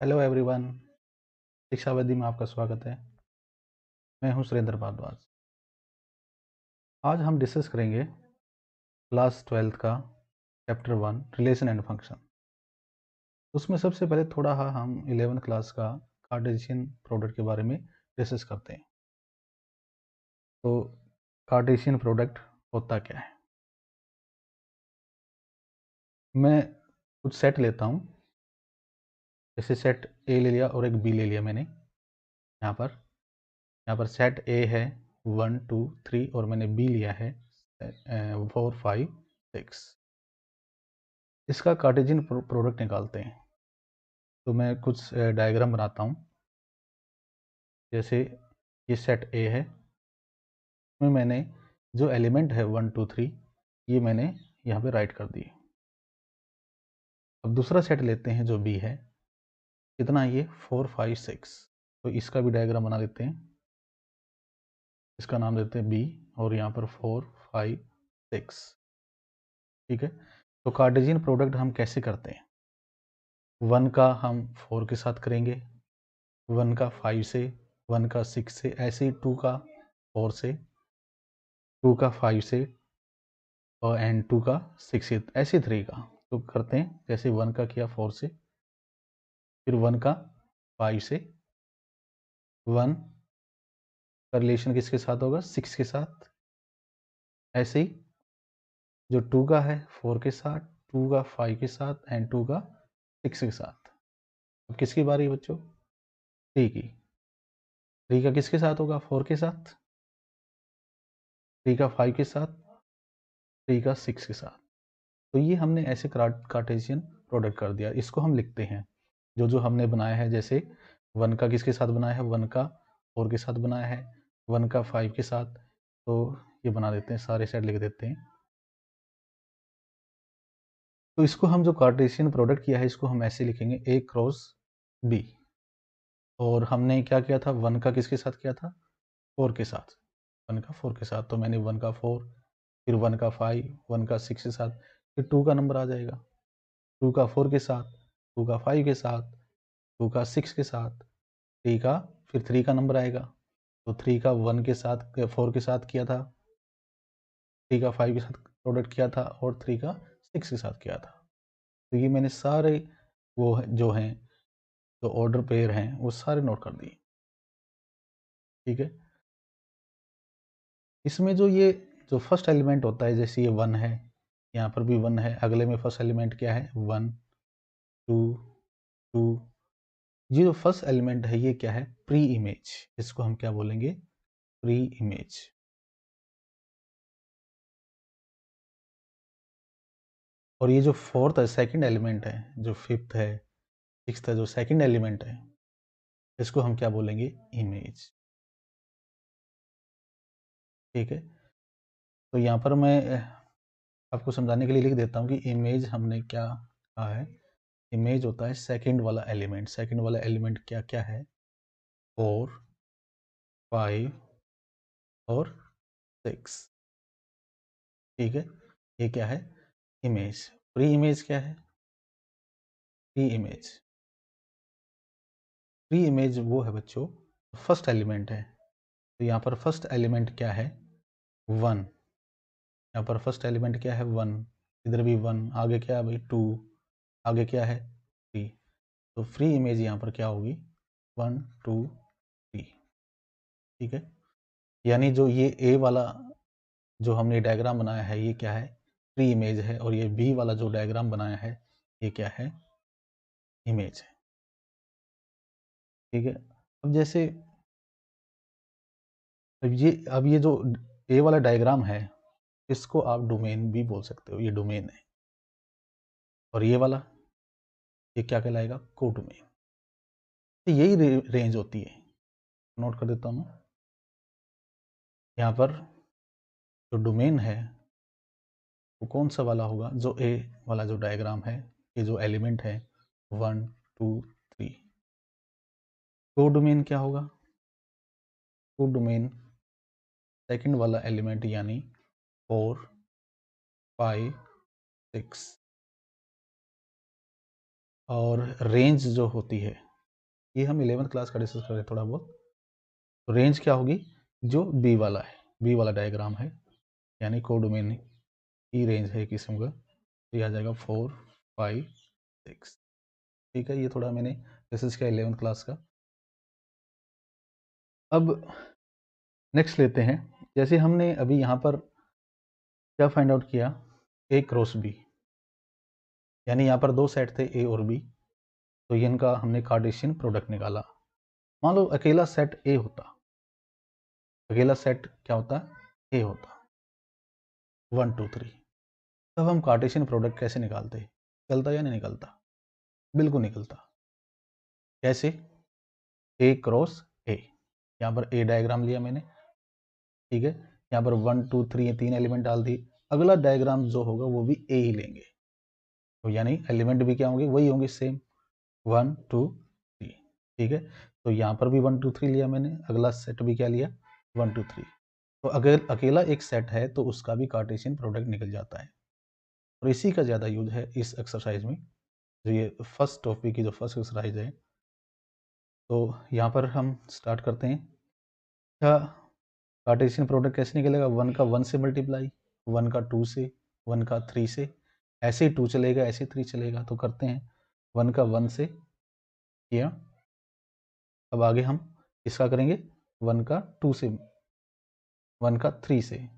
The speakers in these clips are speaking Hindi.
हेलो एवरीवन, शिक्षाविधि में आपका स्वागत है। मैं हूं सुरेंद्र भारद्वाज। आज हम डिस्कस करेंगे क्लास 12th का चैप्टर 1 रिलेशन एंड फंक्शन। उसमें सबसे पहले थोड़ा हम 11th क्लास का कार्टेशियन प्रोडक्ट के बारे में डिस्कस करते हैं। तो कार्टेशियन प्रोडक्ट होता क्या है? मैं कुछ सेट लेता हूं, जैसे सेट ए ले लिया और एक बी ले लिया मैंने। यहाँ पर सेट ए है 1 2 3 और मैंने बी लिया है 4 5 6। इसका कार्टेशियन प्रोडक्ट निकालते हैं। तो मैं कुछ डायग्राम बनाता हूँ। जैसे ये सेट ए है, इसमें मैंने जो एलिमेंट है 1 2 3 ये मैंने यहाँ पे राइट कर दिए। अब दूसरा सेट लेते हैं जो बी है, कितना ये 4 5 6। तो इसका भी डायग्राम बना लेते हैं। इसका नाम देते हैं बी और यहाँ पर 4 5 6। ठीक है। तो कार्टेशियन प्रोडक्ट हम कैसे करते हैं? 1 का हम 4 के साथ करेंगे, 1 का 5 से, 1 का 6 से, ऐसे ही 2 का 4 से, 2 का 5 से और एंड 2 का 6 से, ऐसे 3 का। तो करते हैं, जैसे 1 का किया 4 से, फिर 1 का 5 से, 1 का रिलेशन किसके साथ होगा? 6 के साथ। ऐसे ही जो 2 का है 4 के साथ, 2 का 5 के साथ एंड 2 का 6 के साथ। अब किसकी बारी है बच्चों? 3 की। 3 का किसके साथ होगा? 4 के साथ, 3 का 5 के साथ, 3 का 6 के साथ। तो ये हमने ऐसे कार्टेशियन प्रोडक्ट कर दिया। इसको हम लिखते हैं जो जो हमने बनाया है। जैसे 1 का किसके साथ बनाया है? 1 का 4 के साथ बनाया है, 1 का 5 के साथ। तो ये बना देते हैं, सारे सेट लिख देते हैं। तो इसको हम जो कार्टेशियन प्रोडक्ट किया है इसको हम ऐसे लिखेंगे A क्रॉस B। और हमने क्या किया था? 1 का किसके साथ किया था? 4 के साथ। 1 का 4 के साथ, तो मैंने 1 का 4, फिर 1 का 5, 1 का 6 के साथ, फिर 2 का नंबर आ जाएगा, 2 का 4 के साथ, 2 का 5 के साथ, 2 का 6 के साथ, 3 का, फिर 3 का नंबर आएगा। तो 3 का 1 के साथ 4 के साथ किया था, 3 का 5 के साथ प्रोडक्ट किया था और 3 का 6 के साथ किया था। तो ये मैंने सारे वो जो हैं, जो ऑर्डर पेयर हैं, वो सारे नोट कर दिए। ठीक है। इसमें जो फर्स्ट एलिमेंट होता है, जैसे ये 1 है, यहाँ पर भी 1 है, अगले में फर्स्ट एलिमेंट क्या है? 1 2 2। ये जो फर्स्ट एलिमेंट है ये क्या है? Pre image. इसको हम क्या बोलेंगे? Pre image. और ये जो फोर्थ है, सेकंड एलिमेंट है, जो फिफ्थ है, सिक्स्थ है, जो सेकंड एलिमेंट है, इसको हम क्या बोलेंगे? इमेज। ठीक है। तो यहाँ पर मैं आपको समझाने के लिए लिख देता हूँ कि इमेज हमने क्या कहा है। इमेज होता है सेकंड वाला एलिमेंट। सेकंड वाला एलिमेंट क्या क्या है? 4 5 और 6। ठीक है। ये क्या है? इमेज। प्री इमेज क्या है? प्री इमेज, प्री इमेज वो है बच्चों, फर्स्ट एलिमेंट है। तो यहाँ पर फर्स्ट एलिमेंट क्या है? 1। यहाँ पर फर्स्ट एलिमेंट क्या है? 1। इधर भी 1। आगे क्या है भाई? 2। आगे क्या है? 3। तो फ्री इमेज यहाँ पर क्या होगी? 1 2 3। ठीक है। यानी जो ये ए वाला जो हमने डायग्राम बनाया है ये क्या है? प्री इमेज है। और ये बी वाला जो डायग्राम बनाया है ये क्या है? इमेज है। ठीक है। अब जैसे अब ये जो ए वाला डायग्राम है इसको आप डोमेन भी बोल सकते हो, ये डोमेन है। और ये वाला, ये क्या कहलाएगा? को डोमेन। तो यही रेंज होती है। नोट कर देता हूँ मैं। यहाँ पर जो डोमेन है वो कौन सा वाला होगा? जो ए वाला जो डायग्राम है, ये जो एलिमेंट है 1 2 3। को डोमेन क्या होगा? को डोमेन सेकंड वाला एलिमेंट यानी 4 5 6। और रेंज जो होती है ये हम 11th क्लास का डिस्कस कर रहे हैं थोड़ा बहुत। तो रेंज क्या होगी, जो बी वाला है, बी वाला डायग्राम है, यानी कोडोमेन की रेंज है किस्म का, तो ये आ जाएगा 4 5 6। ठीक है, ये थोड़ा मैंने डिस्कस किया 11th क्लास का। अब नेक्स्ट लेते हैं, जैसे हमने अभी यहाँ पर क्या फाइंड आउट किया, ए क्रॉस बी, यानी यहाँ पर दो सेट थे ए और बी, तो ये इनका हमने कार्टेशियन प्रोडक्ट निकाला। मान लो अकेला सेट ए होता, अकेला सेट क्या होता, ए होता 1 2 3, तब हम कार्टेशियन प्रोडक्ट कैसे निकालते, निकलता या नहीं निकलता, बिल्कुल निकलता। कैसे, ए क्रॉस ए, यहाँ पर ए डायग्राम लिया मैंने, ठीक है, यहाँ पर 1 2 3 ये 3 एलिमेंट डाल दिए, अगला डायग्राम जो होगा वो भी ए ही लेंगे, तो यानी एलिमेंट भी क्या होंगे, वही होंगे सेम 1 2 3। ठीक है, तो यहाँ पर भी 1 2 3 लिया मैंने, अगला सेट भी क्या लिया 1 2 3। तो अगर अकेला एक सेट है तो उसका भी कार्टेशियन प्रोडक्ट निकल जाता है, और इसी का ज़्यादा यूज है इस एक्सरसाइज में, जो ये फर्स्ट टॉपिक की जो फर्स्ट एक्सरसाइज है। तो यहाँ पर हम स्टार्ट करते हैं। अच्छा, कार्टेशियन प्रोडक्ट कैसे निकलेगा, 1 का 1 से मल्टीप्लाई, 1 का 2 से, 1 का 3 से, ऐसे ही 2 चलेगा, ऐसे 3 चलेगा, तो करते हैं 1 का 1 से किया। अब आगे हम इसका करेंगे 1 का 2 से, 1 का 3 से,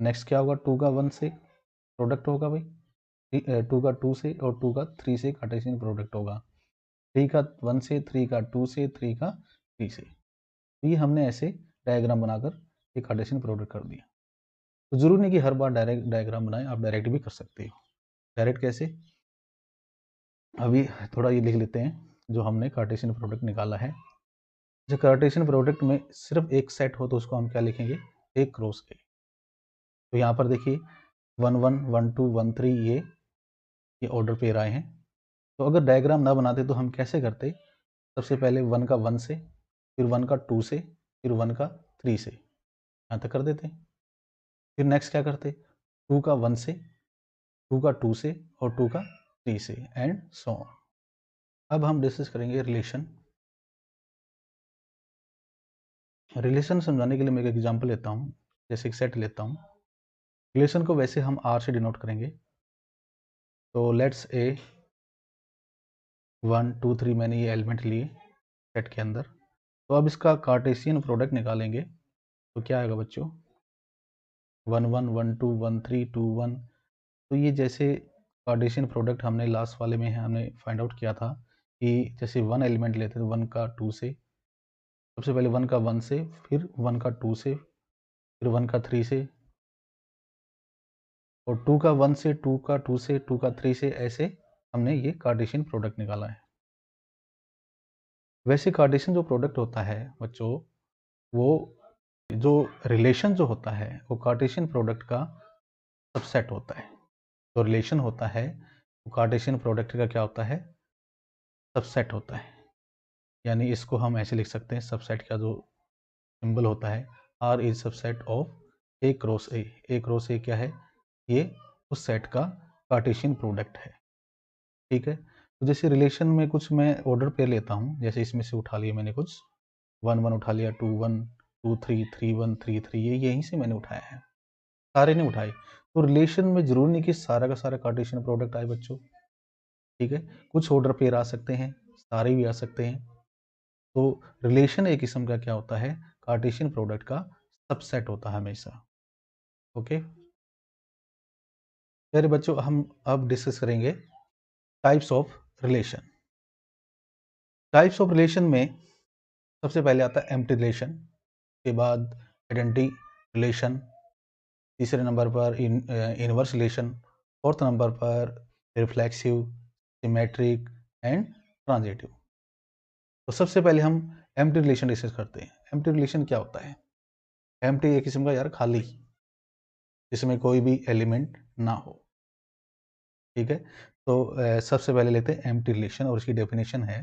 नेक्स्ट क्या होगा 2 का 1 से प्रोडक्ट होगा भाई, 2 का 2 से और 2 का 3 से कार्टेशियन प्रोडक्ट होगा, 3 का 1 से, 3 का 2 से, 3 का 3 से। तो ये हमने ऐसे डायग्राम बनाकर एक कार्टेशियन प्रोडक्ट कर दिया। तो जरूरी नहीं कि हर बार डायरेक्ट डायग्राम बनाएं, आप डायरेक्ट भी कर सकते हो। डायरेक्ट कैसे, अभी थोड़ा ये लिख लेते हैं जो हमने कार्टेशियन प्रोडक्ट निकाला है। जो कार्टेशियन प्रोडक्ट में सिर्फ एक सेट हो तो उसको हम क्या लिखेंगे, ए क्रॉस ए। तो यहाँ पर देखिए 1 1 1 2 1 3 ये ऑर्डर पे आए हैं। तो अगर डायग्राम ना बनाते तो हम कैसे करते, सबसे पहले 1 का 1 से, फिर 1 का 2 से, फिर 1 का 3 से, यहाँ तक कर देते। फिर नेक्स्ट क्या करते, 2 का 1 से, 2 का 2 से और 2 का 3 से, एंड सो ऑन। अब हम डिस्कस करेंगे रिलेशन। रिलेशन समझाने के लिए मैं एक एग्जांपल लेता हूँ, जैसे एक सेट लेता हूँ। रिलेशन को वैसे हम आर से डिनोट करेंगे, तो लेट्स ए 1 2 3 मैंने ये एलिमेंट लिए सेट के अंदर। तो अब इसका कार्टेशियन प्रोडक्ट निकालेंगे, तो क्या आएगा बच्चों, 1 1 1 2 1 3 2 1। तो ये जैसे कार्टेशियन प्रोडक्ट हमने लास्ट वाले में हमने फाइंड आउट किया था कि जैसे 1 एलिमेंट लेते थे 1 का 2 से, सबसे पहले 1 का 1 से, फिर 1 का 2 से, फिर 1 का 3 से, और 2 का 1 से, 2 का 2 से, 2 का 3 से, ऐसे हमने ये कार्टेशियन प्रोडक्ट निकाला है। वैसे कार्टेशियन जो प्रोडक्ट होता है बच्चों, वो जो रिलेशन जो होता है वो कार्टेशियन प्रोडक्ट का सबसेट होता है। जो रिलेशन होता है वो कार्टेशियन प्रोडक्ट का क्या होता है, सबसेट होता है। यानी इसको हम ऐसे लिख सकते हैं, सबसेट का जो सिंबल होता है, R is subset of A cross A. A cross A क्या है, ये उस सेट का कार्टेशियन प्रोडक्ट है। ठीक है, तो जैसे रिलेशन में कुछ मैं ऑर्डर पे लेता हूँ, जैसे इसमें से उठा लिया मैंने कुछ 1 1 उठा लिया, 2 1 2 3 3 1 3 3, ये यहीं से मैंने उठाया है, सारे नहीं उठाए। तो रिलेशन में जरूर नहीं कि सारा का सारा कार्टेशियन प्रोडक्ट आए बच्चों। ठीक है, कुछ ऑर्डर पेयर आ सकते हैं, सारे भी आ सकते हैं। तो रिलेशन एक किस्म का क्या होता है, कार्टेशियन प्रोडक्ट का सबसेट होता है हमेशा। ओके, फिर बच्चों हम अब डिस्कस करेंगे types of relation. Types of relation में सबसे पहले आता है एम्प्टी रिलेशन, के बाद आइडेंटिटी रिलेशन, तीसरे नंबर पर इनवर्स रिलेशन, फोर्थ नंबर पर रिफ्लेक्सिव, सिमेट्रिक एंड ट्रांजिटिव। तो सबसे पहले हम एम्प्टी रिलेशन डिस्कस करते हैं। एम्प्टी रिलेशन क्या होता है, एम्प्टी एक किस्म का यार खाली, जिसमें कोई भी एलिमेंट ना हो। ठीक है, तो सबसे पहले लेते हैं एम्प्टी रिलेशन, और इसकी डेफिनेशन है,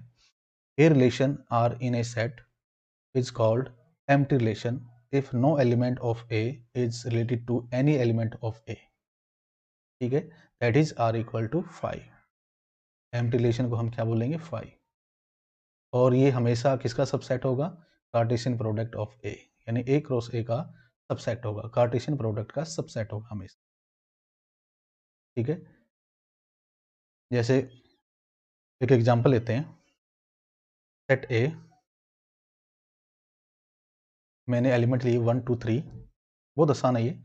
a relation R in a set is called empty relation if no element of A is related to any element of A. ठीक है, that is R equal to 5। empty relation को हम क्या बोलेंगे, 5। और ये हमेशा किसका सबसेट होगा? कार्टेशियन प्रोडक्ट ऑफ ए, यानी ए क्रॉस ए का सबसेट होगा, कार्टेशियन प्रोडक्ट का सबसेट होगा हमेशा। ठीक है, जैसे एक एग्जांपल लेते हैं, सेट ए, मैंने एलिमेंट लिए 1 2 3, बहुत आसान है ये।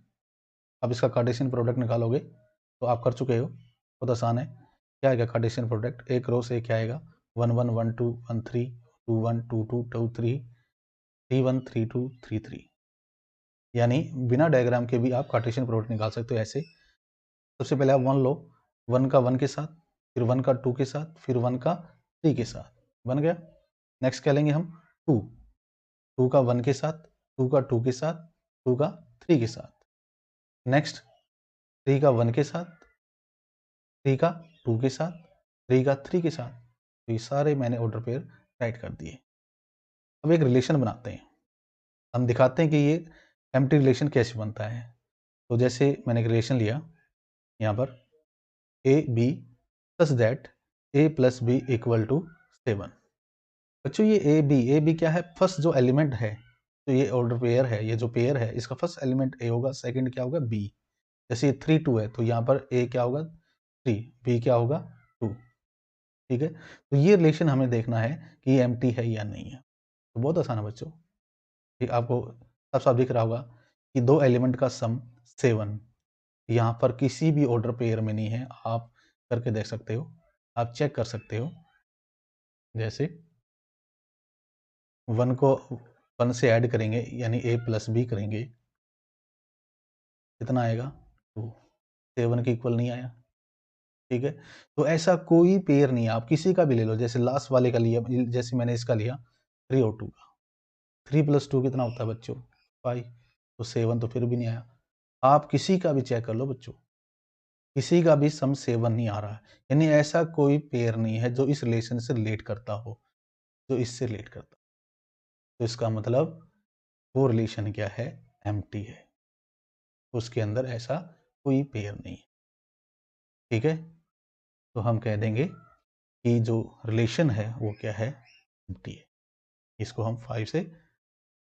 अब इसका कार्टेशियन प्रोडक्ट निकालोगे तो आप कर चुके हो, बहुत आसान है। क्या आएगा Cartesian product? A cross A क्या आएगा? 1 1 1 2 1 3 2 1 2 2 2 3 3 1 3 2 3 3, यानी बिना डायग्राम के भी आप कार्टेशियन प्रोडक्ट निकाल सकते हो ऐसे। सबसे पहले आप 1 लो, 1 का 1 के साथ, फिर 1 का 2 के साथ, फिर 1 का 3 के साथ, बन गया। नेक्स्ट क्या लेंगे हम? 2, 2 का 1 के साथ, 2 का 2 के साथ, 2 का 3 के साथ, नेक्स्ट 3 का 1 के साथ, 3 का 2 के साथ, 3 का 3 के साथ। तो ये सारे मैंने ऑर्डर पेयर राइट कर दिए। अब एक रिलेशन बनाते हैं, हम दिखाते हैं कि ये एम्प्टी रिलेशन कैसे बनता है। तो जैसे मैंने एक रिलेशन लिया यहाँ पर, A B such that A plus B equal to 7। बच्चों ये ए बी क्या है? फर्स्ट जो एलिमेंट है, तो ये ऑर्डर पेयर है, ये जो पेयर है इसका फर्स्ट एलिमेंट ए होगा, सेकंड क्या होगा? बी। जैसे ये 3 2 है तो यहाँ पर ए क्या होगा? 3, बी क्या होगा? 2। ठीक है, तो ये रिलेशन हमें देखना है कि ये एम्प्टी है या नहीं है। तो बहुत आसान है बच्चों, ठीक, आपको साफ साफ दिख रहा होगा कि दो एलिमेंट का सम 7 यहाँ पर किसी भी ऑर्डर पेयर में नहीं है। आप करके देख सकते हो, आप चेक कर सकते हो। जैसे 1 को 1 से ऐड करेंगे यानी ए प्लस बी करेंगे, कितना आएगा? 2। 7 के इक्वल नहीं आया। ठीक है, तो ऐसा कोई पेयर नहीं है, आप किसी का भी ले लो। जैसे लास्ट वाले का लिया, जैसे मैंने इसका लिया 3 और 2 का, 3 + 2 कितना होता है बच्चों? 5। तो 7 तो फिर भी नहीं आया। आप किसी का भी चेक कर लो बच्चों, किसी का भी सम 7 नहीं आ रहा है, यानी ऐसा कोई पेयर नहीं है जो इस रिलेशन से रिलेट करता हो, जो इससे रिलेट करता। तो इसका मतलब वो रिलेशन क्या है? एम्प्टी है, उसके अंदर ऐसा कोई पेयर नहीं है। ठीक है, तो हम कह देंगे कि जो रिलेशन है वो क्या है? एम्प्टी है। इसको हम 5 से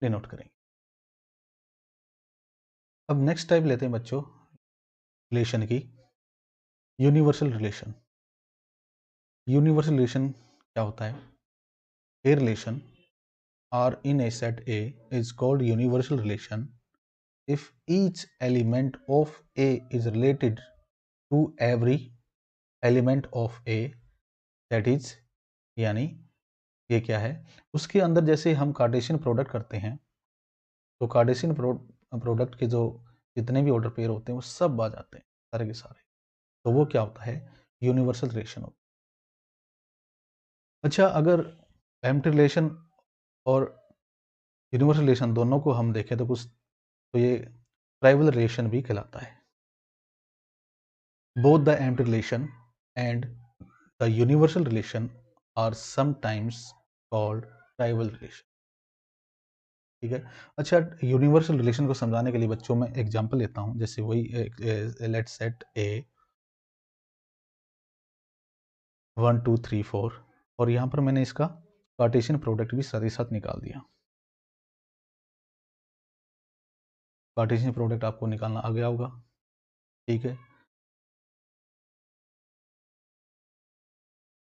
डिनोट करेंगे। अब नेक्स्ट टाइप लेते हैं बच्चों रिलेशन की, यूनिवर्सल रिलेशन। यूनिवर्सल रिलेशन क्या होता है? A relation or in a set A is called universal relation if each element of A is related to every element of A, that is, यानी ये क्या है? उसके अंदर जैसे हम कार्टेशियन प्रोडक्ट करते हैं तो कार्टेशियन प्रोडक्ट के जो जितने भी ऑर्डर पेयर होते हैं वो सब आ जाते हैं, सारे के सारे। तो वो क्या होता है? यूनिवर्सल रिलेशन होता है। अच्छा, अगर एम्प्टी रिलेशन और यूनिवर्सल रिलेशन दोनों को हम देखें तो कुछ, तो ये ट्राइवल रिलेशन भी कहलाता है। Both the empty relation and the universal relation are sometimes called trivial relation। ठीक है, अच्छा, यूनिवर्सल रिलेशन को समझाने के लिए बच्चों में एग्जांपल लेता हूं। जैसे वही लेट्स सेट ए 1 2 3 4, और यहाँ पर मैंने इसका कार्टेशियन प्रोडक्ट भी साथ ही साथ निकाल दिया। कार्टेशियन प्रोडक्ट आपको निकालना आ गया होगा। ठीक है,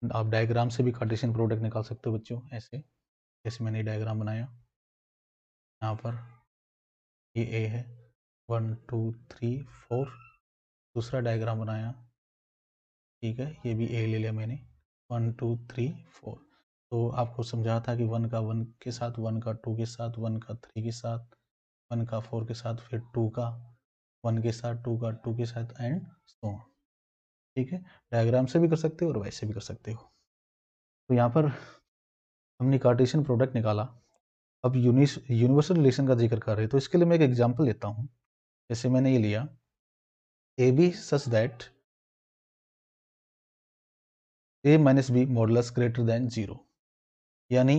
आप डायग्राम से भी कार्टेशियन प्रोडक्ट निकाल सकते हो बच्चों, ऐसे जैसे मैंने डायग्राम बनाया। यहाँ पर ये ए है, 1 2 3 4, दूसरा डायग्राम बनाया। ठीक है, ये भी ए ले लिया मैंने, 1 2 3 4। तो आपको समझा था कि 1 का 1 के साथ, 1 का 2 के साथ, 1 का 3 के साथ, 1 का 4 के साथ, फिर 2 का 1 के साथ, 2 का 2 के साथ, एंड सो ऑन। ठीक है, डायग्राम से भी कर सकते हो और वैसे भी कर सकते हो। तो यहाँ पर हमने कार्टेशियन प्रोडक्ट निकाला। अब यूनिवर्सल रिलेशन का जिक्र कर रहे हैं तो इसके लिए मैं एक एग्जाम्पल लेता हूँ। जैसे मैंने ये लिया A B such that A minus B modulus greater than 0, यानी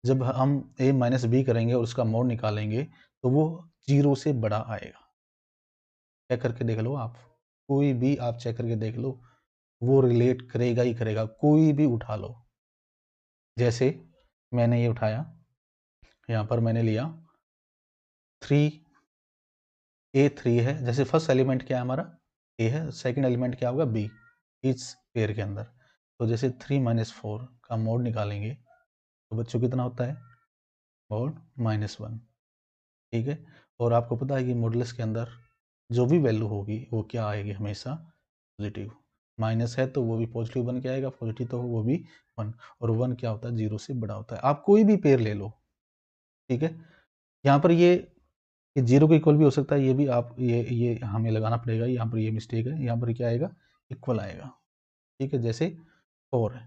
जब हम a माइनस बी करेंगे और उसका मोड निकालेंगे तो वो 0 से बड़ा आएगा। चेक करके देख लो आप, कोई भी आप चेक करके देख लो, वो रिलेट करेगा ही करेगा, कोई भी उठा लो। जैसे मैंने ये उठाया, यहाँ पर मैंने लिया 3A3 है, जैसे फर्स्ट एलिमेंट क्या है हमारा ए है, सेकंड एलिमेंट क्या होगा बी इस पेयर के अंदर। तो जैसे 3 - 4 का मोड निकालेंगे तो बच्चों कितना होता है, मोड -1, ठीक है। और आपको पता है कि मॉडुलस के अंदर जो भी वैल्यू होगी वो क्या आएगी, हमेशा पॉजिटिव। माइनस है तो वो भी पॉजिटिव बन के आएगा, पॉजिटिव तो वो भी 1, और 1 क्या होता है, 0 से बड़ा होता है। आप कोई भी पेयर ले लो, ठीक है। यहाँ पर ये 0 के इक्वल भी हो सकता है, ये भी आप ये हमें लगाना पड़ेगा, यहाँ पर ये मिस्टेक है, यहाँ पर क्या आएगा, इक्वल आएगा, ठीक है। जैसे 4 है,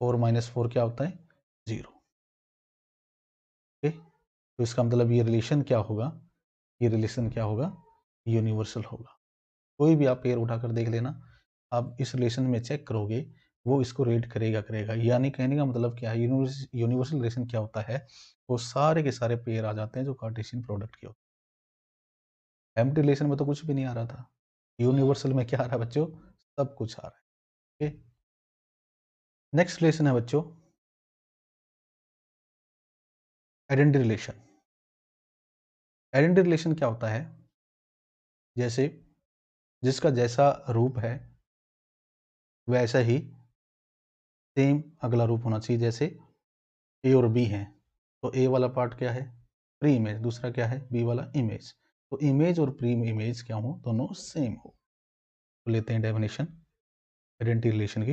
4 - 4 क्या होता है, 0, ठीक। तो इसका मतलब ये रिलेशन क्या होगा, ये रिलेशन क्या होगा, यूनिवर्सल होगा। कोई भी आप पेयर उठाकर देख लेना, आप इस रिलेशन में चेक करोगे वो इसको रेट करेगा। यानी कहने का मतलब क्या है, यूनिवर्सल रिलेशन क्या होता है, वो सारे के सारे पेयर आ जाते हैं जो कार्टेशियन प्रोडक्ट के होते हैं। एम्प्टी रिलेशन में तो कुछ भी नहीं आ रहा था, यूनिवर्सल में क्या आ रहा है बच्चों, सब कुछ आ रहा है। नेक्स्ट रिलेशन है बच्चों आइडेंटिटी रिलेशन। आइडेंटिटी रिलेशन क्या होता है, जैसे जिसका जैसा रूप है वैसा ही सेम अगला रूप होना चाहिए। जैसे ए और बी हैं, तो ए वाला पार्ट क्या है, प्री इमेज, दूसरा क्या है, बी वाला इमेज। तो इमेज और प्री इमेज क्या हो, दोनों सेम हो। तो लेते हैं डेफिनेशन आइडेंटिटी रिलेशन की।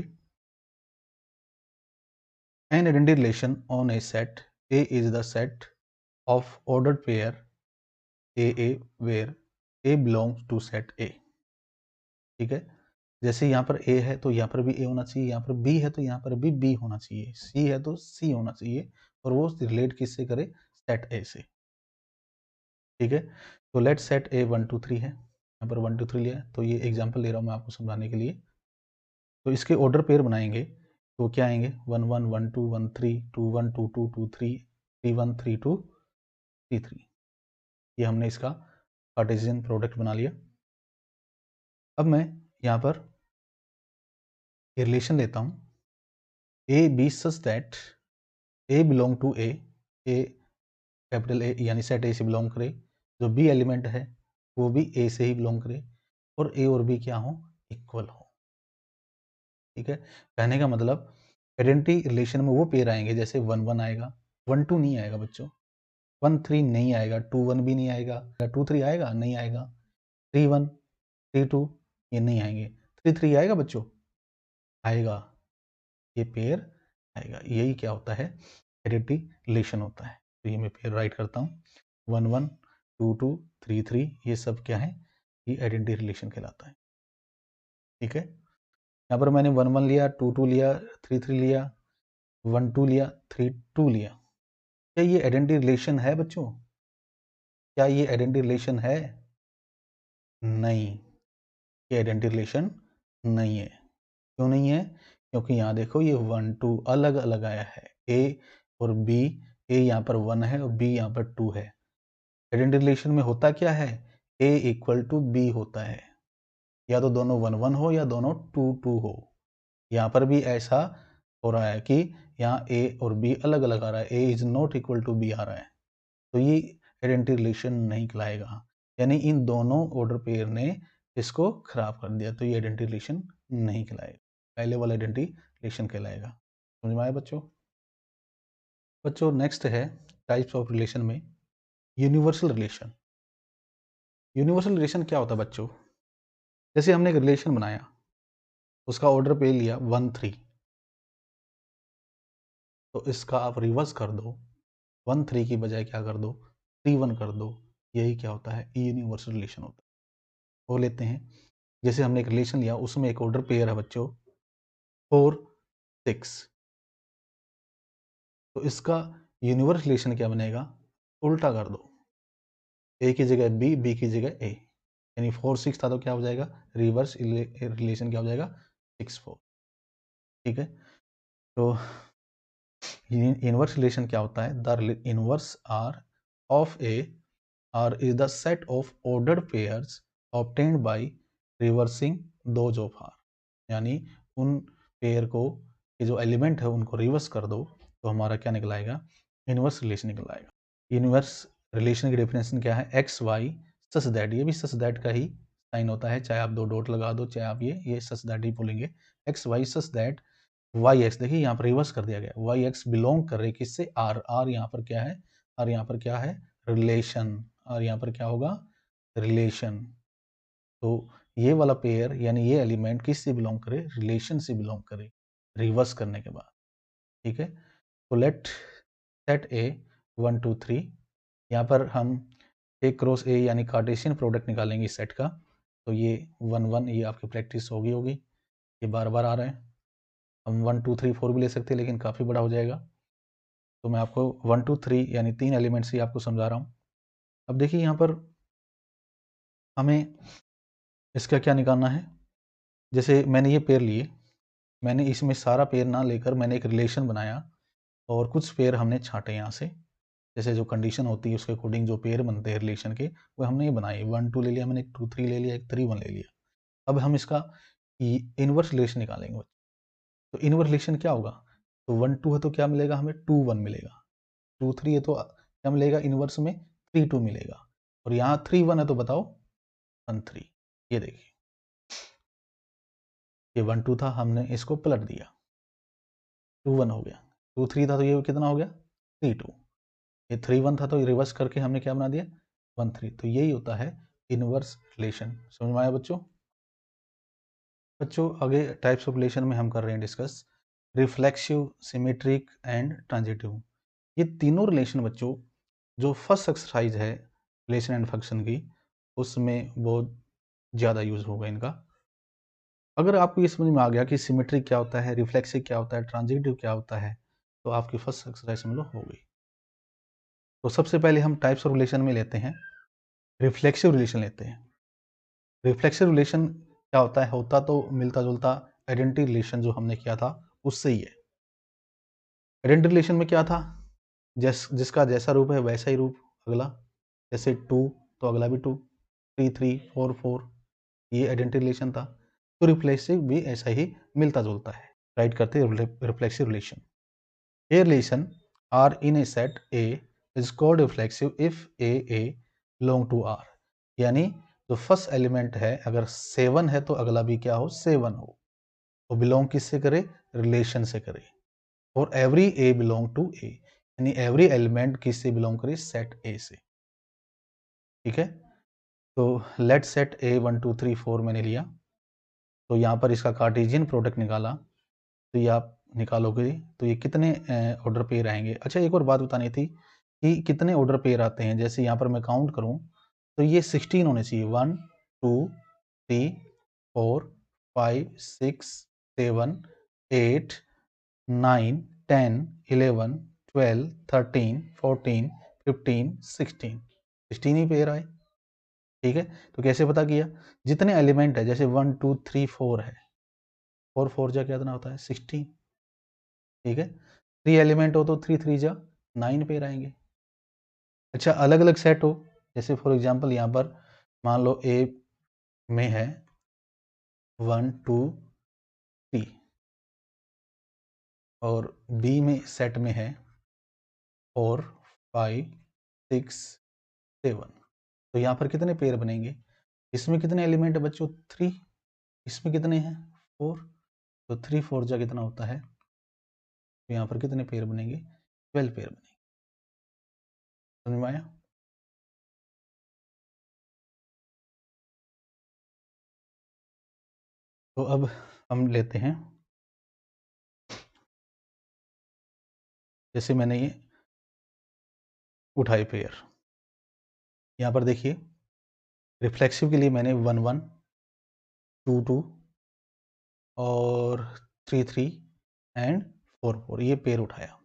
An identity relation on a set A is the set of ordered pair A where A belongs to set A, ठीक है। जैसे यहाँ पर ए है तो यहाँ पर भी ए होना चाहिए, यहाँ पर बी है तो यहाँ पर भी बी होना चाहिए, सी है तो सी होना चाहिए, और वो रिलेट किससे करे, सेट ए से, ठीक है। तो लेट सेट ए 1 2 3 है, यहाँ पर 1 2 3 लिया है, तो ये एग्जांपल ले रहा हूँ मैं आपको समझाने के लिए। तो इसके ऑर्डर पेयर बनाएंगे तो क्या आएंगे, 1 1 1 2 1 3 2 1 2 2 2 3 3 1 3 2 3 3। ये हमने इसका कार्टेशियन प्रोडक्ट बना लिया। अब मैं यहाँ पर ये रिलेशन लेता हूँ A B such that A belong to A capital A यानी सेट ए से बिलोंग करे, जो बी एलिमेंट है वो भी ए से ही बिलोंग करे, और ए और बी क्या हो, इक्वल हो, ठीक है। कहने का मतलब आइडेंटिटी रिलेशन में वो पेयर आएंगे, जैसे 1 1 आएगा, 1 2 नहीं आएगा बच्चों, 1 3 नहीं आएगा, 2 1 भी नहीं आएगा, 2 3 आएगा, नहीं आएगा, 3 1 3 2 ये नहीं आएंगे, 3 3 आएगा बच्चों, आएगा, ये पेयर आएगा। यही क्या होता है, आइडेंटिटी रिलेशन होता है। तो ये मैं पेयर राइट करता हूँ, 1 1 2 2 3 3, ये सब क्या है, ये आइडेंटिटी रिलेशन कहलाता है, ठीक है। यहाँ पर मैंने 1 1 लिया, 2 2 लिया, 3 3 लिया, 1 2 लिया, 3 2 लिया। क्या ये आइडेंटिटी रिलेशन है बच्चों, क्या ये आइडेंटिटी रिलेशन है, नहीं, ये आइडेंटिटी रिलेशन नहीं है। क्यों नहीं है, क्योंकि यहाँ देखो ये 1 2 अलग अलग आया है, ए और बी, ए यहाँ पर 1 है और बी यहाँ पर 2 है। आइडेंटिटी रिलेशन में होता क्या है, ए इक्वल टू बी होता है, या तो दोनों 1 1 हो या दोनों 2 2 हो। यहाँ पर भी ऐसा हो रहा है कि यहाँ ए और बी अलग अलग आ रहा है, a is not equal to b आ रहा है, तो ये आइडेंटिटी रिलेशन नहीं कहलाएगा, यानी इन दोनों ऑर्डर पेयर ने इसको खराब कर दिया, तो ये आइडेंटिटी रिलेशन नहीं कहलाएगा, पहले वाला आइडेंटिटी रिलेशन कहलाएगा। समझ में आया बच्चों। बच्चों नेक्स्ट है टाइप्स ऑफ रिलेशन में यूनिवर्सल रिलेशन। यूनिवर्सल रिलेशन क्या होता है बच्चों, जैसे हमने एक रिलेशन बनाया, उसका ऑर्डर पे लिया 1 3, तो इसका आप रिवर्स कर दो, 1 3 की बजाय क्या कर दो, 3 1 कर दो, यही क्या होता है, यूनिवर्सल रिलेशन होता है। वो लेते हैं, जैसे हमने एक रिलेशन लिया, उसमें एक ऑर्डर पेयर है बच्चों 4 6, तो इसका यूनिवर्सल रिलेशन क्या बनेगा, उल्टा कर दो, ए की जगह बी, बी की जगह ए, यानी 4 6 था तो क्या हो जाएगा, रिवर्स रिलेशन क्या हो जाएगा, 6 4, ठीक है। तो इनवर्स रिलेशन क्या होता है, the inverse R of a R is the set of ordered pairs obtained by reversing those of R, यानी उन पेयर को कि जो एलिमेंट है उनको रिवर्स कर दो तो हमारा क्या निकल आएगा, इनवर्स रिलेशन निकल आएगा। इनवर्स रिलेशन की डेफिनेशन क्या है, एक्स वाई सच दैट, ये भी सच दैट का ही साइन होता है, चाहे आप 2 डॉट लगा दो चाहे आप ये सच दैट ही बोलेंगे। X Y such that Y X, देखिए यहाँ पर रिवर्स कर दिया गया, वाई एक्स बिलोंग कर रहे किससे, आर, आर यहाँ पर क्या है, आर यहाँ पर क्या है, रिलेशन, और यहाँ पर क्या होगा, रिलेशन। तो ये वाला पेयर यानी ये एलिमेंट किससे बिलोंग करे, रिलेशन से बिलोंग करे रिवर्स करने के बाद, ठीक है। तो लेट सेट ए 1 2 3, यहाँ पर हम ए क्रॉस ए यानी कार्टेशियन प्रोडक्ट निकालेंगे इस सेट का, तो ये 1 1, ये आपकी प्रैक्टिस होगी, ये बार बार आ रहे हैं, हम 1 2 3 4 भी ले सकते हैं लेकिन काफ़ी बड़ा हो जाएगा, तो मैं आपको 1 2 3 यानी 3 एलिमेंट्स ही आपको समझा रहा हूँ। अब देखिए यहाँ पर हमें इसका क्या निकालना है, जैसे मैंने ये पेयर लिए, मैंने इसमें सारा पेयर ना लेकर मैंने एक रिलेशन बनाया और कुछ पेयर हमने छांटे यहाँ से, जैसे जो कंडीशन होती है उसके अकॉर्डिंग जो पेयर बनते हैं रिलेशन के वो हमने ये बनाए, 1 2 ले लिया मैंने, 2 3 ले लिया, एक 3 1 ले लिया। अब हम इसका इनवर्स रिलेशन निकालेंगे। तो इनवर्स रिलेशन क्या होगा, तो 1 2 है तो क्या मिलेगा हमें, 2 1 मिलेगा, 2 3 है तो क्या मिलेगा, इनवर्स में 3 2 मिलेगा, और यहाँ 3 1 है तो बताओ 1 3। ये देखिए ये 1 2 था, हमने इसको पलट दिया, 2 1 हो गया, 2 3 था तो ये कितना हो गया 3 2, ये 3 1 था तो ये रिवर्स करके हमने क्या बना दिया 1 3। तो यही होता है इनवर्स रिलेशन। समझ में आया बच्चों। बच्चों आगे टाइप्स ऑफ रिलेशन में हम कर रहे हैं discuss reflexive, symmetric and transitive. ये तीनों रिलेशन बच्चों जो फर्स्ट एक्सरसाइज है रिलेशन एंड फंक्शन की उसमें बहुत ज़्यादा यूज होगा इनका। अगर आपको ये समझ में आ गया कि सिमेट्रिक क्या होता है, रिफ्लेक्सिव क्या होता है, ट्रांजिटिव क्या होता है, तो आपकी फर्स्ट एक्सरसाइज समझ लो हो गई। तो सबसे पहले हम टाइप्स ऑफ रिलेशन में लेते हैं, रिफ्लेक्सिव रिलेशन लेते हैं। रिफ्लेक्सिव रिलेशन क्या होता है, होता तो मिलता जुलता आइडेंटिटी रिलेशन जो हमने किया था उससे ही है। आइडेंटिटी रिलेशन में क्या था, जिसका जैसा रूप है वैसा ही रूप अगला, जैसे 2 तो अगला भी 2, 3 3 4 4, ये आइडेंटिटी रिलेशन था। तो रिफ्लेक्सिव भी ऐसा ही मिलता जुलता है, राइट करते हैं reflexive relation. A relation R in a set A is called reflexive if A belong to R, यानी जो फर्स्ट एलिमेंट है अगर 7 है तो अगला भी क्या हो 7 हो, तो बिलोंग किससे करे, रिलेशन से करे, और एवरी ए बिलोंग टू ए, यानी एवरी एलिमेंट किससे बिलोंग करे, सेट ए से, ठीक है। तो लेट सेट ए 1 2 3 4 मैंने लिया, तो यहाँ पर इसका कार्टेशियन प्रोडक्ट निकाला, तो ये आप निकालोगे तो ये कितने ऑर्डर पेयर आएंगे। अच्छा एक और बात बतानी थी कि कितने ऑर्डर पेयर आते हैं, जैसे यहाँ पर मैं काउंट करूँ तो ये 16 होने चाहिए, 1 2 3 4 5 6 7 8 9 10 11 12 13 14 15 16, 16 ही पेयर आए, ठीक है। तो कैसे पता किया, जितने एलिमेंट है जैसे 1 2 3 4 है, 4 4 जा कितना होता है 16, ठीक है। 3 एलिमेंट हो तो 3 3 जा 9 पेयर आएंगे। अच्छा अलग अलग सेट हो, जैसे फॉर एग्जांपल यहाँ पर मान लो ए में है 1 2 3 और बी में सेट में है 4 5 6 7, तो यहाँ पर कितने पेयर बनेंगे, इसमें कितने एलिमेंट है बच्चों 3, इसमें कितने हैं 4, तो 3 4 जा कितना होता है, तो यहाँ पर कितने पेयर बनेंगे 12 पेयर बनेंगे। समझ में आया। तो अब हम लेते हैं, जैसे मैंने ये उठाए पेयर, यहाँ पर देखिए रिफ्लेक्सिव के लिए मैंने 1 1 2 2 और 3 3 एंड 4 4 ये पेयर उठाया।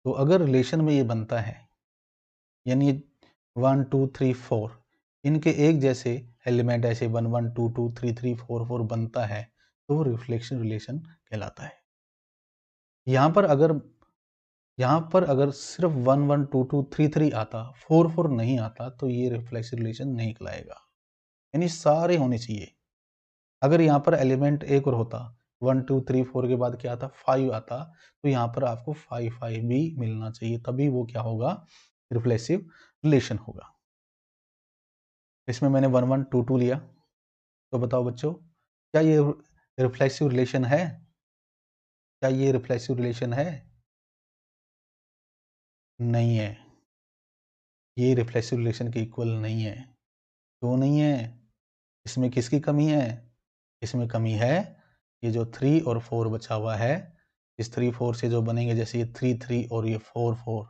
तो अगर रिलेशन में ये बनता है यानी 1 2 3 4 इनके एक जैसे एलिमेंट ऐसे 1 1 2 2 3 3 4 4 बनता है तो वो रिफ्लेक्शन रिलेशन कहलाता है। यहाँ पर अगर सिर्फ 1 1 2 2 3 3 आता, 4 4 नहीं आता तो ये रिफ्लेक्सिव रिलेशन नहीं कहलाएगा, यानी सारे होने चाहिए। अगर यहाँ पर एलिमेंट एक और होता 1 2 3 4 के बाद क्या आता, 5 आता, तो यहाँ पर आपको 5 5 भी मिलना चाहिए, तभी वो क्या होगा, रिफ्लेक्सिव रिलेशन होगा। इसमें मैंने 1 1 2 2 लिया, तो बताओ बच्चों क्या ये रिफ्लेक्सिव रिलेशन है? क्या ये रिफ्लेक्सिव रिलेशन है? नहीं है, ये रिफ्लेक्सिव रिलेशन के इक्वल नहीं है। क्यों नहीं है? इसमें किसकी कमी है? इसमें कमी है ये जो 3 और 4 बचा हुआ है, इस 3 4 से जो बनेंगे, जैसे ये 3 3 और ये 4 4,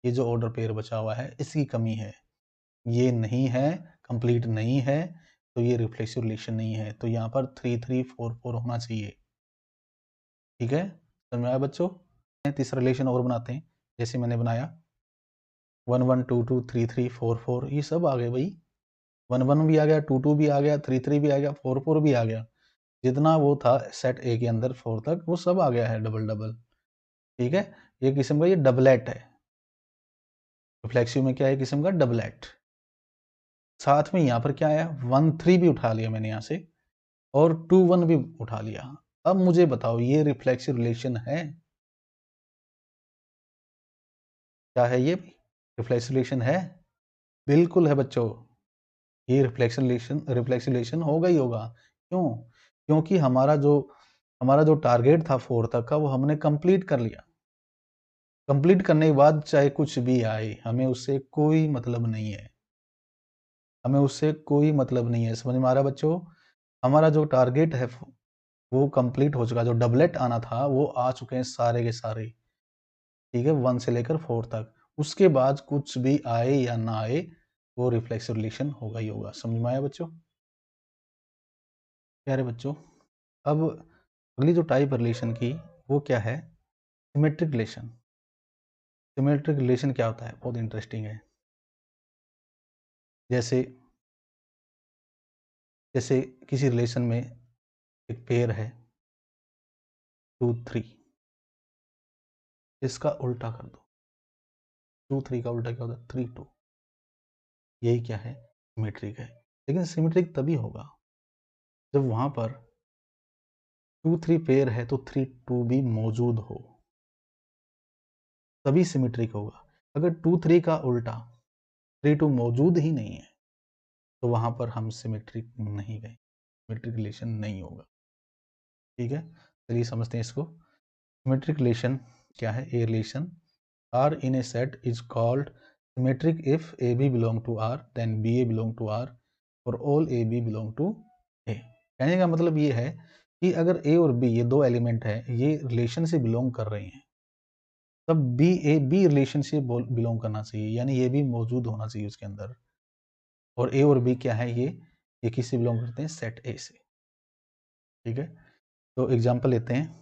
ये जो ऑर्डर पेयर बचा हुआ है, इसकी कमी है। ये नहीं है, कंप्लीट नहीं है, तो ये रिफ्लेक्सिव रिलेशन नहीं है। तो यहाँ पर 3 3 4 4 होना चाहिए। ठीक है, समझ में आया बच्चों? तीसरा रिलेशन और बनाते हैं, जैसे मैंने बनाया 1 1 2 2 3 3 4 4, ये सब आ गए भाई। 1 1 भी आ गया, 2 2 भी आ गया, 3 3 भी आ गया, 4 4 भी आ गया। जितना वो था सेट ए के अंदर 4 तक, वो सब आ गया है डबल डबल। ठीक है, ये किस्म का ये डबलेट है। रिफ्लेक्सिव में क्या है, किस्म का डबलेट। साथ में यहाँ पर क्या आया, 1 3 भी उठा लिया मैंने यहाँ से, और 2 1 भी उठा लिया। अब मुझे बताओ ये रिफ्लेक्सिव रिलेशन है? क्या है ये? रिफ्लेक्सिव रिलेशन है? बिल्कुल है बच्चों, ये रिफ्लेक्सिव रिलेशन होगा ही होगा। क्यों? क्योंकि हमारा जो टारगेट था 4 तक का, वो हमने कंप्लीट कर लिया। कंप्लीट करने के बाद चाहे कुछ भी आए, हमें उससे कोई मतलब नहीं है, हमें उससे कोई मतलब नहीं है। समझ में आ रहा है बच्चों? हमारा जो टारगेट है वो कंप्लीट हो चुका, जो डबलेट आना था वो आ चुके हैं सारे के सारे। ठीक है, 1 से लेकर 4 तक। उसके बाद कुछ भी आए या ना आए, वो रिफ्लेक्सिव रिलेशन होगा ही होगा। समझ में आया बच्चों? प्यारे बच्चों, अब अगली जो टाइप रिलेशन की, वो क्या है, सिमेट्रिक रिलेशन। सिमेट्रिक रिलेशन क्या होता है? बहुत इंटरेस्टिंग है। जैसे जैसे किसी रिलेशन में एक पेयर है 2 3, इसका उल्टा कर दो। 2 3 का उल्टा क्या होता है? 3 2। यही क्या है? सिमेट्रिक है। लेकिन सिमेट्रिक तभी होगा जब वहां पर 2 3 पेयर है तो 3 2 भी मौजूद हो, तभी सिमेट्रिक होगा। अगर 2 3 का उल्टा 3 2 मौजूद ही नहीं है, तो वहां पर हम सिमेट्रिक नहीं गए, सिमेट्रिक रिलेशन नहीं होगा। ठीक है, चलिए समझते हैं इसको। सिमेट्रिक रिलेशन क्या है? A relation R in a set is called symmetric if AB belong to R, then BA belong to R, और all AB belong to A। कहने का मतलब ये है कि अगर A और B ये दो एलिमेंट है, ये रिलेशन से बिलोंग कर रहे हैं, तब बी रिलेशन से बिलोंग करना चाहिए, यानी ये भी मौजूद होना चाहिए उसके अंदर। और A और B क्या है, ये किससे बिलोंग करते हैं? सेट A से। ठीक है, तो एग्जांपल लेते हैं।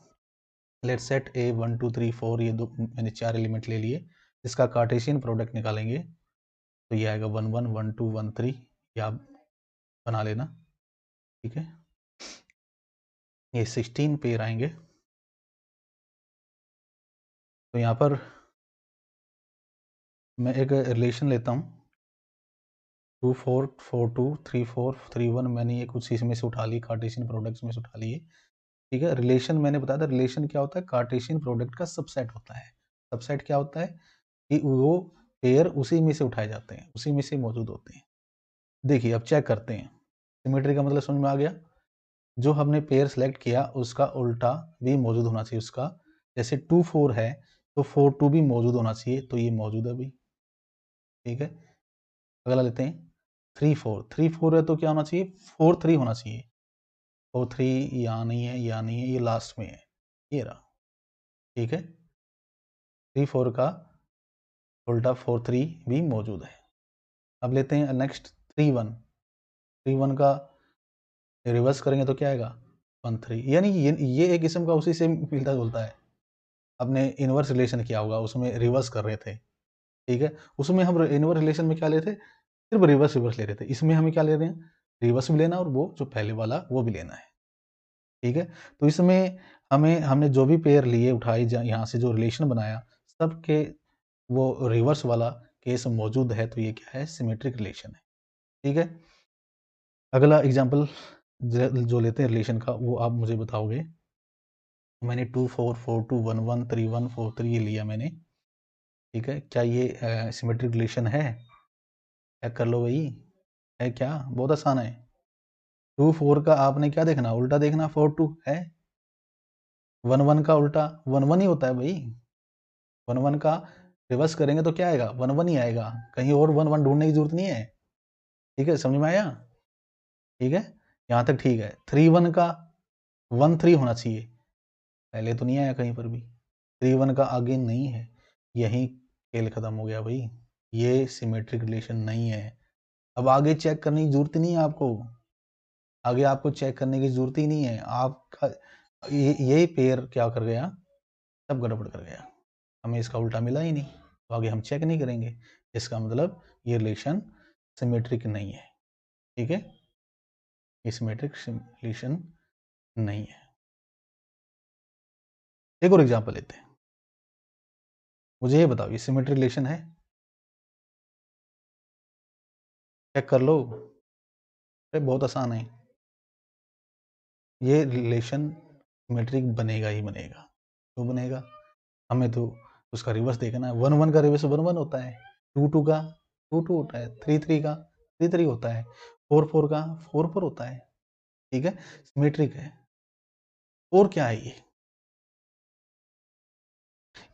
लेट सेट A 1 2 3 4, ये दो मैंने 4 एलिमेंट ले लिए, इसका कार्टेशियन प्रोडक्ट निकालेंगे, तो ये आएगा 1 1 1 2 1 3, ये आप बना लेना। ठीक है, ये 16 पेयर आएंगे। तो यहाँ पर मैं एक रिलेशन लेता हूँ 2 4 4 2 3 4 3 1, मैंने ये कुछ इसमें से उठा ली, कार्टेशियन प्रोडक्ट्स में से उठा लिए। ठीक है, रिलेशन मैंने बताया था, रिलेशन क्या होता है? कार्टेशियन प्रोडक्ट का सबसेट होता है। सबसेट क्या होता है कि वो पेयर उसी में से उठाए जाते हैं, उसी में से मौजूद होते हैं। देखिए अब चेक करते हैं, सिमेट्री का मतलब समझ में आ गया। जो हमने पेयर सेलेक्ट किया उसका उल्टा भी मौजूद होना चाहिए उसका। जैसे 2 4 है तो 4 2 भी मौजूद होना चाहिए, तो ये मौजूद है अभी। ठीक है, अगला लेते हैं 3 4। 3 4 है तो क्या होना चाहिए? 4 3 होना चाहिए। 4 3 यहाँ नहीं है, यहाँ नहीं है, ये लास्ट में है, ये रहा। ठीक है, 3 4 का उल्टा 4 3 भी मौजूद है। अब लेते हैं नेक्स्ट 3 1। 3 1 का रिवर्स करेंगे तो क्या आएगा? 1 3, यानी ये एक किस्म का उसी से मिलता जुलता है। आपने इनवर्स रिलेशन किया होगा, उसमें रिवर्स कर रहे थे। ठीक है, उसमें हम इनवर्स रिलेशन में क्या लेते? सिर्फ रिवर्स रिवर्स ले रहे थे। इसमें हमें क्या ले रहे हैं? रिवर्स भी लेना और वो जो पहले वाला वो भी लेना है। ठीक है, तो इसमें हमने जो भी पेयर लिए उठाई, यहाँ से जो रिलेशन बनाया, सबके वो रिवर्स वाला केस मौजूद है, तो ये क्या है? सिमेट्रिक रिलेशन है। ठीक है, अगला एग्जाम्पल जो लेते हैं रिलेशन का, वो आप मुझे बताओगे। मैंने 2 4 4 2 1 1 3 1 4 3 ये लिया मैंने, ठीक है। क्या ये सिमेट्रिक रिलेशन है? चेक कर लो भाई, है क्या? बहुत आसान है। 2 4 का आपने क्या देखना, उल्टा देखना, 4 2 है। 1 1 का उल्टा 1 1 ही होता है भाई। 1 1 का रिवर्स करेंगे तो क्या आएगा? 1 1 ही आएगा, कहीं और 1 1 ढूंढने की जरूरत नहीं है, ठीक है। समझ में आया? ठीक है, यहाँ तक ठीक है। 3 1 का 1 3 होना चाहिए, पहले तो नहीं आया कहीं पर भी। 3 1 का आगे नहीं है, यही खेल खत्म हो गया भाई, ये सिमेट्रिक रिलेशन नहीं है। अब आगे चेक करने की जरूरत ही नहीं है आपको, आगे आपको चेक करने की जरूरत ही नहीं है। आपका ये पेयर क्या कर गया, सब गड़बड़ कर गया, हमें इसका उल्टा मिला ही नहीं, तो आगे हम चेक नहीं करेंगे। इसका मतलब ये रिलेशन सिमेट्रिक नहीं है, ठीक है, ये सिमेट्रिक रिलेशन नहीं है। एक और एग्जांपल लेते हैं, मुझे ये बताओ ये सिमेट्रिक रिलेशन है? चेक कर लो, अरे बहुत आसान है, ये रिलेशन सिमेट्रिक बनेगा ही बनेगा। क्यों बनेगा? हमें तो उसका रिवर्स देखना है। 1 1 का रिवर्स 1 1 होता है, 2 2 का 2 2 होता है, 3 3 का 3 3 होता है, 4 4 का 4 4 होता है, ठीक है, सिमेट्रिक है। और क्या है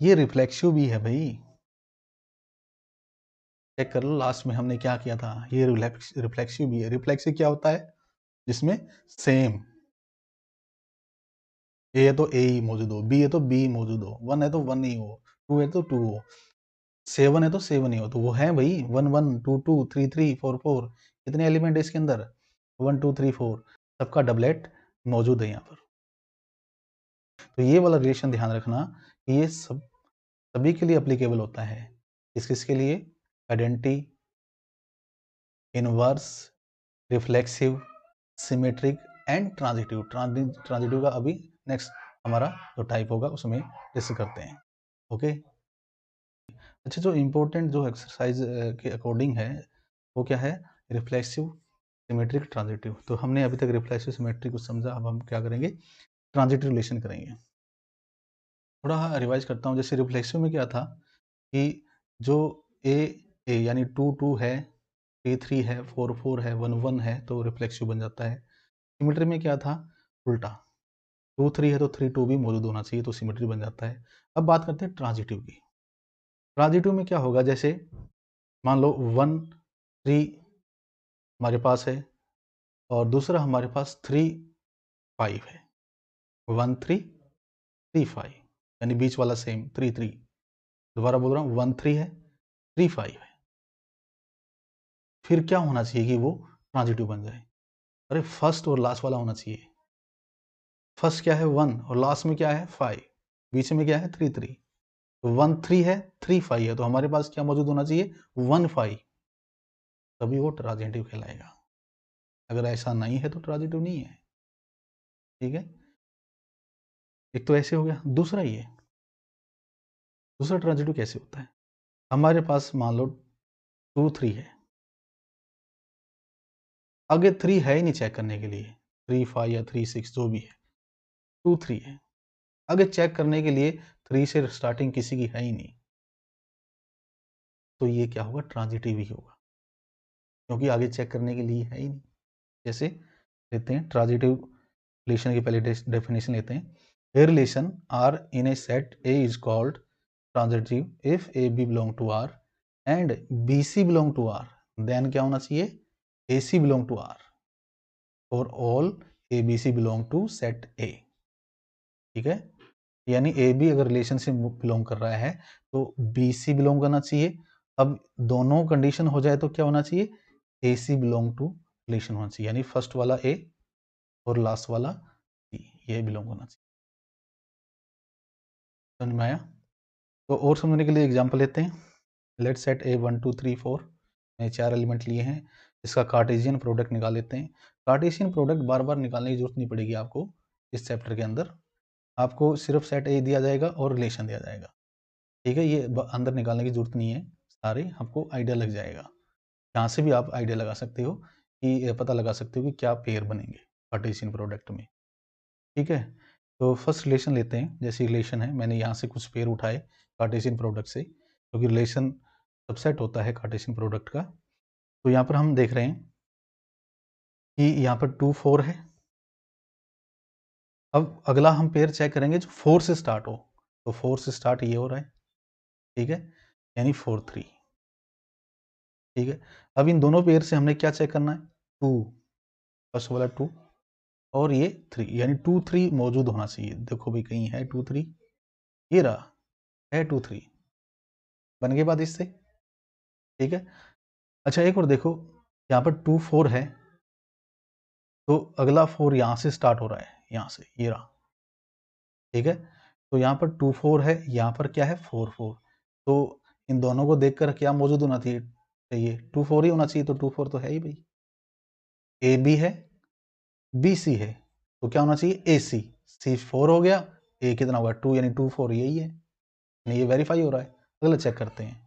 ये रिफ्लेक्सिव भी है भाई। चेक कर लो लास्ट में हमने क्या किया था, ये रिफ्लेक्सिव भी है। रिफ्लेक्सिव क्या होता है? जिसमें सेम ए है तो ए ही मौजूद हो, बी है तो बी मौजूद हो, 1 है तो 1 ही हो, 2 है तो 2 हो, 7 है तो 7 ही हो, तो वो है भाई 1 1 2 2 3 3 4 4। कितने एलिमेंट है इसके अंदर? 1 2 3 4, सबका डबलेट मौजूद है यहाँ पर। तो ये वाला रिलेशन ध्यान रखना कि ये सभी के लिए अप्लीकेबल होता है। किस किस के लिए? Identity, inverse, reflexive, symmetric and transitive. Transitive का अभी नेक्स्ट हमारा जो टाइप होगा उसमें डिस्कस करते हैं, ओके। अच्छा, जो इम्पोर्टेंट जो एक्सरसाइज के अकॉर्डिंग है वो क्या है? Reflexive, symmetric, transitive. तो हमने अभी तक रिफ्लेक्सिव सिमेट्रिक को समझा, अब हम क्या करेंगे? ट्रांजिटिव रिलेशन करेंगे। थोड़ा रिवाइज करता हूँ। जैसे रिफ्लेक्सिव में क्या था कि जो ए ए यानी 2 2 है, 3 3 है, 4 4 है, 1 1 है, तो रिफ्लेक्सिव बन जाता है। सिमेट्री में क्या था? उल्टा, 2 3 है तो 3 2 भी मौजूद होना चाहिए, तो सिमेट्री बन जाता है। अब बात करते हैं ट्रांजिटिव की। ट्रांजिटिव में क्या होगा? जैसे मान लो 1 3 हमारे पास है और दूसरा हमारे पास 3 5 है, 1 3 3 5, यानी बीच वाला सेम 3 3। दोबारा बोल रहा हूँ, 1 3 है, 3 5 है, फिर क्या होना चाहिए कि वो ट्रांजिटिव बन जाए? अरे फर्स्ट और लास्ट वाला होना चाहिए। फर्स्ट क्या है? 1 और लास्ट में क्या है? 5, बीच में क्या है? 3 3। तो 1 3 है, 3 5 है, तो हमारे पास क्या मौजूद होना चाहिए? 1 5, तभी वो ट्रांजिटिव कहलाएगा। अगर ऐसा नहीं है तो ट्रांजिटिव नहीं है, ठीक है। एक तो ऐसे हो गया, दूसरा ये, दूसरा ट्रांजिटिव कैसे होता है? हमारे पास मान लो 2 3 है, आगे 3 है ही नहीं चेक करने के लिए, 3 5 या 3 6 जो भी है, 2 3 है, आगे चेक करने के लिए 3 से स्टार्टिंग किसी की है ही नहीं, तो ये क्या होगा? ट्रांजिटिव ही होगा, क्योंकि आगे चेक करने के लिए है ही नहीं। जैसे लेते हैं ट्रांजिटिव रिलेशन की पहले डेफिनेशन लेते हैं। A relation R in a set A is called transitive if a b belong to R and b c belong to R, then क्या होना चाहिए? A c belong to R और all a b c belong to set A, ठीक है। यानी ए बी अगर रिलेशन से बिलोंग कर रहा है तो बी सी बिलोंग करना चाहिए। अब दोनों कंडीशन हो जाए तो क्या होना चाहिए? A c belong to relation होना चाहिए, यानी फर्स्ट वाला ए और लास्ट वाला सी, ये बिलोंग होना चाहिए। समझ में आया? तो और समझने के लिए एग्जांपल लेते हैं। लेट सेट ए 1 2 3 4, मैंने 4 एलिमेंट लिए हैं, इसका कार्टेशियन प्रोडक्ट निकाल लेते हैं। कार्टेशियन प्रोडक्ट बार बार निकालने की जरूरत नहीं पड़ेगी आपको इस चैप्टर के अंदर, आपको सिर्फ सेट ए दिया जाएगा और रिलेशन दिया जाएगा, ठीक है। ये अंदर निकालने की जरूरत नहीं है, सारे आपको आइडिया लग जाएगा। यहाँ से भी आप आइडिया लगा सकते हो कि पता लगा सकते हो कि क्या पेयर बनेंगे कार्टेशियन प्रोडक्ट में, ठीक है। तो फर्स्ट रिलेशन लेते हैं, जैसी रिलेशन है मैंने यहाँ से कुछ पेयर उठाए कार्टेशियन प्रोडक्ट से, क्योंकि रिलेशन सबसेट होता है कार्टेशियन प्रोडक्ट का। तो यहाँ पर हम देख रहे हैं कि यहाँ पर 2 4 है। अब अगला हम पेयर चेक करेंगे जो 4 से स्टार्ट हो, तो 4 से स्टार्ट ये हो रहा है, ठीक है, यानी 4 3, ठीक है। अब इन दोनों पेयर से हमने क्या चेक करना है, 2, फर्स्ट वाला 2 और ये 3, यानी 2 3 मौजूद होना चाहिए। देखो भाई कहीं है 2 3, ये रहा है 2 3, बन गई बात इससे, ठीक है। अच्छा एक और देखो, यहाँ पर 2 4 है, तो अगला 4 यहाँ से स्टार्ट हो रहा है, यहाँ से, ये रहा, ठीक है। तो यहाँ पर 2 4 है, यहाँ पर क्या है 4 4, तो इन दोनों को देखकर क्या मौजूद होना चाहिए 2 4 ही होना चाहिए, तो 2 4 तो है ही भाई। ए बी है, बी सी है, तो क्या होना चाहिए ए सी, सी 4 हो गया, ए कितना होगा 2, यानी 2 4 यही है, यानी ये वेरीफाई हो रहा है। अगला चेक करते हैं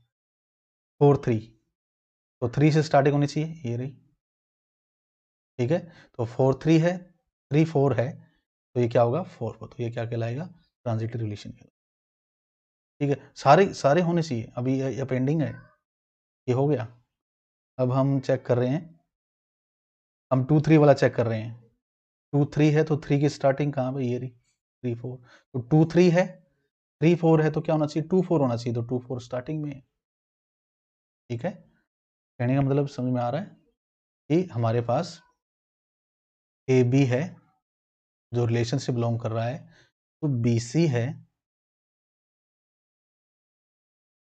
4 3, तो 3 से स्टार्टिंग होनी चाहिए, ये रही, ठीक है। तो 4 3 है, 3 4 है, तो ये क्या होगा 4 4, तो ये क्या कहलाएगा ट्रांजिटिव रिलेशन, ठीक है। सारे सारे होने चाहिए, अभी ये पेंडिंग है, ये हो गया। अब हम चेक कर रहे हैं, हम 2 3 वाला चेक कर रहे हैं, 2 3 है तो 3 की स्टार्टिंग कहाँ पे, ये रही 3 4, तो 2 3 है, 3 4 है, तो क्या होना चाहिए 2 4 होना चाहिए, तो 2 4 स्टार्टिंग में है, ठीक है। कहने का मतलब समझ में आ रहा है कि हमारे पास ए बी है जो रिलेशन से बिलोंग कर रहा है, तो बी सी है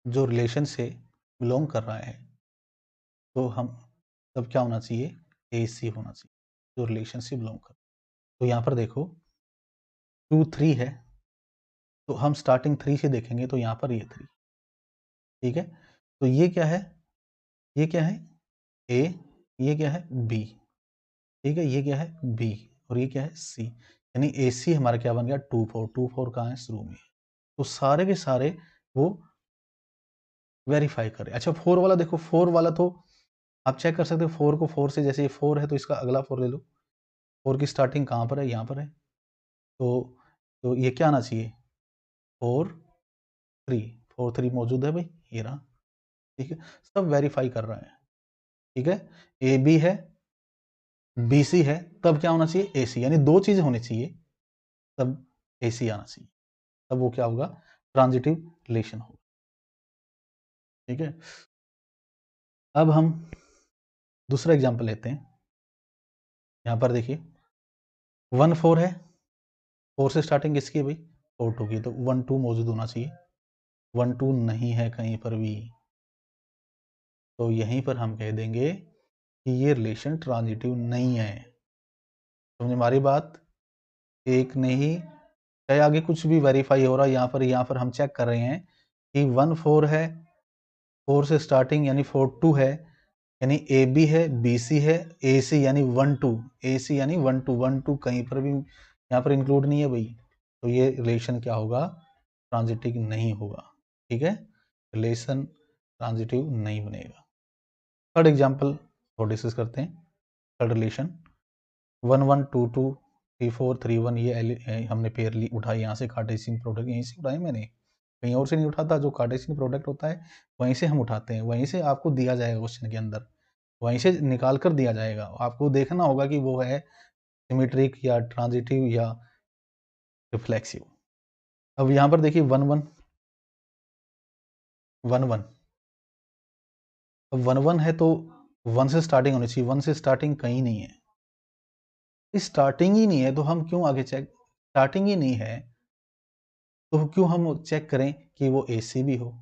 जो रिलेशन से बिलोंग कर रहा है, तो हम तब क्या होना चाहिए ए सी होना चाहिए जो रिलेशन से बिलोंग कर। तो यहाँ पर देखो 2 3 है, तो हम स्टार्टिंग 3 से देखेंगे, तो यहाँ पर ये 3, ठीक है। तो ये क्या है, ये क्या है ए, ये क्या है बी, ठीक है, ये क्या है बी, और ये क्या है सी, यानी ए सी हमारा क्या बन गया 2 4, 2 4 कहाँ है शुरू में, तो सारे के सारे वो वेरीफाई करें। अच्छा 4 वाला देखो, 4 वाला तो आप चेक कर सकते हो, 4 को 4 से, जैसे ये 4 है तो इसका अगला 4 ले लो, 4 की स्टार्टिंग कहाँ पर है, यहाँ पर है, तो ये क्या आना चाहिए 4 3, 4 3 मौजूद है भाई, ये रहा, ठीक है। सब वेरीफाई कर रहे हैं, ठीक है। ए बी है, बी सी है, तब क्या होना चाहिए ए सी, यानी दो चीजें होनी चाहिए, तब ए सी आना चाहिए, तब वो क्या होगा ट्रांजिटिव रिलेशन होगा, ठीक है। अब हम दूसरा एग्जांपल लेते हैं, यहाँ पर देखिए 1 4 है, 4 से स्टार्टिंग किसकी है भाई 4 2 की, तो 1 2 मौजूद होना चाहिए, 1 2 नहीं है कहीं पर भी, तो यहीं पर हम कह देंगे कि ये रिलेशन ट्रांजिटिव नहीं है। समझ हमारी बात, एक नहीं, चाहे आगे कुछ भी वेरीफाई हो रहा है, यहाँ पर हम चेक कर रहे हैं कि 1 4 है, 4 से स्टार्टिंग यानी 4 2 है, यानी ए बी है, बी सी है, ए सी यानी 1 2, ए सी यानी 1 2, 1 2 कहीं पर भी यहाँ पर इंक्लूड नहीं है भाई, तो ये रिलेशन क्या होगा ट्रांजिटिव नहीं होगा, ठीक है, रिलेशन ट्रांजिटिव नहीं बनेगा। थर्ड एग्जाम्पल और डिस्कस करते हैं, थर्ड रिलेशन 1 1 2 2 3 4 3 1, ये हमने पेयर उठाई यहाँ से, कार्टेशियन प्रोडक्ट यहीं से उठाए मैंने, कहीं और से नहीं उठाता, जो कार्टेशियन प्रोडक्ट होता है वहीं से हम उठाते हैं, वहीं से आपको दिया जाएगा क्वेश्चन के अंदर, वहीं से निकाल कर दिया जाएगा, आपको देखना होगा कि वो है सिमेट्रिक या ट्रांजिटिव या रिफ्लेक्सिव। अब यहाँ पर देखिए 1 1 1 1, अब 1 1 है तो 1 से स्टार्टिंग होनी चाहिए, 1 से स्टार्टिंग कहीं नहीं है, स्टार्टिंग ही नहीं है तो हम क्यों आगे चेक, स्टार्टिंग ही नहीं है तो क्यों हम चेक करें कि वो ए सी भी हो,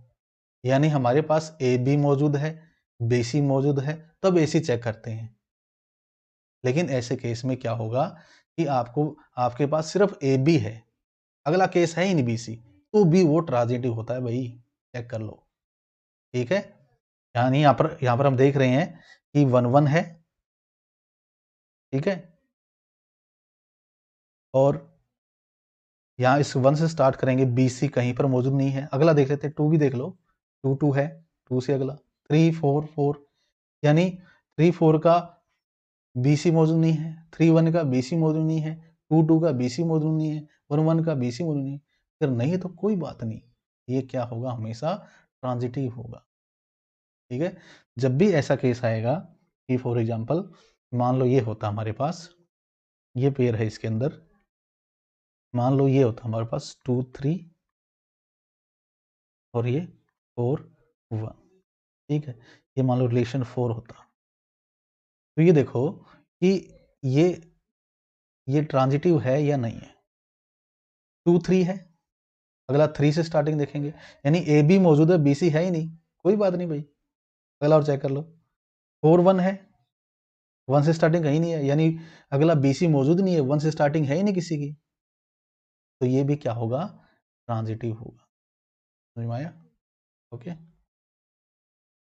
यानी हमारे पास ए बी मौजूद है, बी सी मौजूद है, तब ए सी चेक करते हैं। लेकिन ऐसे केस में क्या होगा कि आपके पास सिर्फ ए बी है, अगला केस है ही नहीं बी सी, तो भी वो ट्रांजिटिव होता है भाई, चेक कर लो, ठीक है। यानी यहाँ पर हम देख रहे हैं कि 1 1 है, ठीक है, और यहाँ इस 1 से स्टार्ट करेंगे, बी सी कहीं पर मौजूद नहीं है, अगला देख लेते हैं 2 भी देख लो, 2 2 है, 2 से अगला 3 4 4, यानी 3 4 का बी सी मौजूद नहीं है, 3 1 का बी सी मौजूद नहीं है, 2 2 का बी सी मौजूद नहीं है, और 1 का BC मौजूद नहीं, अगर नहीं तो कोई बात नहीं, ये क्या होगा, हमेशा ट्रांजिटिव होगा। ठीक है, जब भी ऐसा केस आएगा कि फॉर एग्जांपल मान लो ये होता हमारे पास, ये पेयर है इसके अंदर, मान लो ये होता हमारे पास 2 3 और ये 4 1, ठीक है, ये मान लो रिलेशन 4 होता, तो ये देखो कि ये ट्रांजिटिव है या नहीं है। 2 3 है, अगला 3 से स्टार्टिंग देखेंगे, यानी ए बी मौजूद है, बी सी है ही नहीं, कोई बात नहीं भाई, अगला और चेक कर लो। 4 1 है, 1 से स्टार्टिंग कहीं नहीं है, यानी अगला बी सी मौजूद नहीं है, 1 से स्टार्टिंग है ही नहीं किसी की, तो ये भी क्या होगा, ट्रांजिटिव होगा। समझ में आया? ओके।